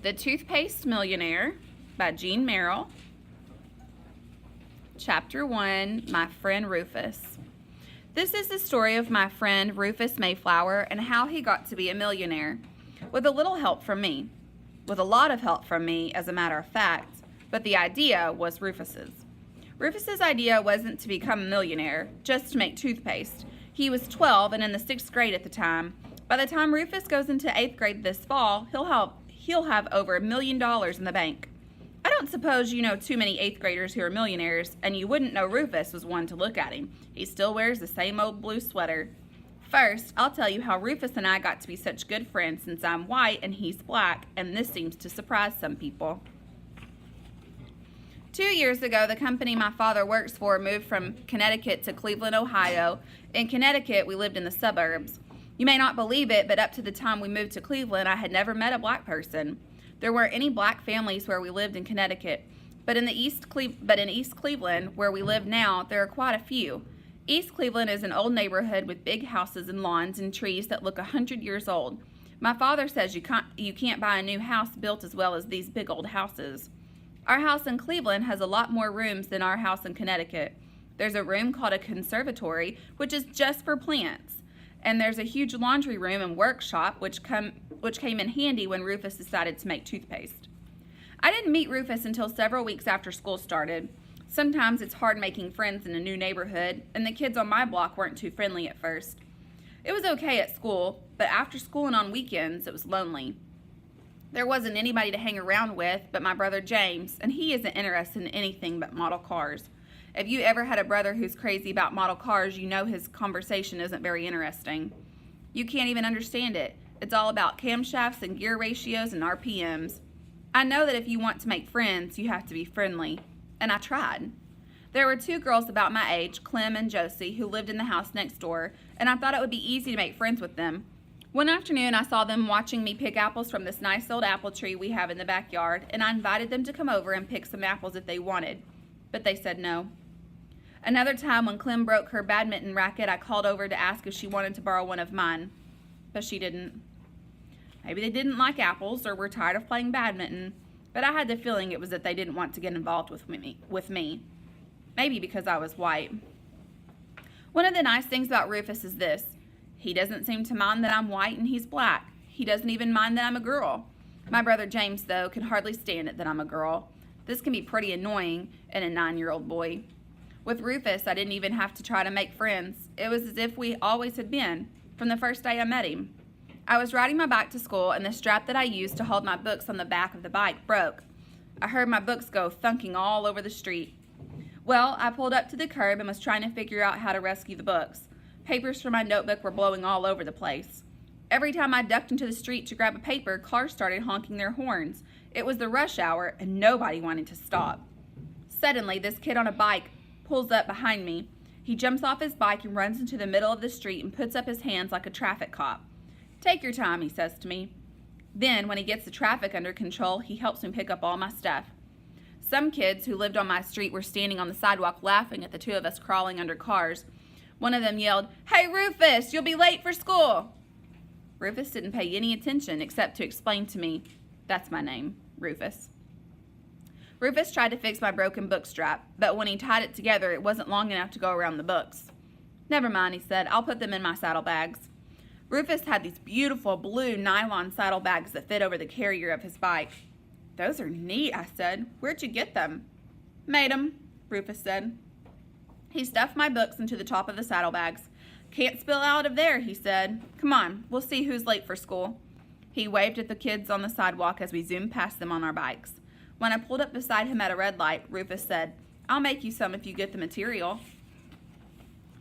The Toothpaste Millionaire by Jean Merrill. Chapter 1, My Friend Rufus. This is the story of my friend Rufus Mayflower and how he got to be a millionaire. With a little help from me. With a lot of help from me, as a matter of fact. But the idea was Rufus's. Rufus's idea wasn't to become a millionaire, just to make toothpaste. He was 12 and in the 6th grade at the time. By the time Rufus goes into 8th grade this fall, he'll have over $1 million in the bank. I don't suppose you know too many 8th graders who are millionaires, and you wouldn't know Rufus was one to look at him. He still wears the same old blue sweater. First, I'll tell you how Rufus and I got to be such good friends since I'm white and he's black, and this seems to surprise some people. 2 years ago, the company my father works for moved from Connecticut to Cleveland, Ohio. In Connecticut, we lived in the suburbs. You may not believe it, but up to the time we moved to Cleveland, I had never met a black person. There weren't any black families where we lived in Connecticut, but in East Cleveland, where we live now, there are quite a few. East Cleveland is an old neighborhood with big houses and lawns and trees that look 100 years old. My father says you can't buy a new house built as well as these big old houses. Our house in Cleveland has a lot more rooms than our house in Connecticut. There's a room called a conservatory, which is just for plants. And there's a huge laundry room and workshop, which came in handy when Rufus decided to make toothpaste. I didn't meet Rufus until several weeks after school started. Sometimes it's hard making friends in a new neighborhood, and the kids on my block weren't too friendly at first. It was okay at school, but after school and on weekends, it was lonely. There wasn't anybody to hang around with but my brother James, and he isn't interested in anything but model cars. If you ever had a brother who's crazy about model cars, you know his conversation isn't very interesting. You can't even understand it. It's all about camshafts and gear ratios and RPMs. I know that if you want to make friends, you have to be friendly. And I tried. There were 2 girls about my age, Clem and Josie, who lived in the house next door, and I thought it would be easy to make friends with them. One afternoon, I saw them watching me pick apples from this nice old apple tree we have in the backyard, and I invited them to come over and pick some apples if they wanted. But they said no. Another time when Clem broke her badminton racket, I called over to ask if she wanted to borrow one of mine, but she didn't. Maybe they didn't like apples or were tired of playing badminton, but I had the feeling it was that they didn't want to get involved with me. Maybe because I was white. One of the nice things about Rufus is this. He doesn't seem to mind that I'm white and he's black. He doesn't even mind that I'm a girl. My brother James, though, can hardly stand it that I'm a girl. This can be pretty annoying in a 9-year-old boy. With Rufus, I didn't even have to try to make friends. It was as if we always had been, from the first day I met him. I was riding my bike to school, and the strap that I used to hold my books on the back of the bike broke. I heard my books go thunking all over the street. Well, I pulled up to the curb and was trying to figure out how to rescue the books. Papers from my notebook were blowing all over the place. Every time I ducked into the street to grab a paper, cars started honking their horns. It was the rush hour, and nobody wanted to stop. Suddenly, this kid on a bike pulls up behind me. He jumps off his bike and runs into the middle of the street and puts up his hands like a traffic cop. "Take your time," he says to me. Then, when he gets the traffic under control, he helps me pick up all my stuff. Some kids who lived on my street were standing on the sidewalk laughing at the 2 of us crawling under cars. One of them yelled, "Hey Rufus, you'll be late for school." Rufus didn't pay any attention except to explain to me, "That's my name, Rufus." Rufus tried to fix my broken book strap, but when he tied it together, it wasn't long enough to go around the books. "Never mind," he said. "I'll put them in my saddlebags." Rufus had these beautiful blue nylon saddlebags that fit over the carrier of his bike. "Those are neat," I said. "Where'd you get them?" "Made 'em," Rufus said. He stuffed my books into the top of the saddlebags. "Can't spill out of there," he said. "Come on, we'll see who's late for school." He waved at the kids on the sidewalk as we zoomed past them on our bikes. When I pulled up beside him at a red light, Rufus said, "I'll make you some if you get the material."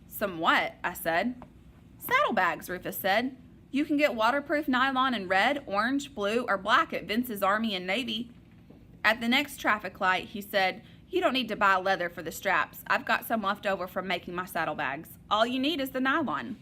"Some what?" I said. "Saddlebags," Rufus said. "You can get waterproof nylon in red, orange, blue, or black at Vince's Army and Navy." At the next traffic light, he said, "You don't need to buy leather for the straps. I've got some left over from making my saddlebags. All you need is the nylon."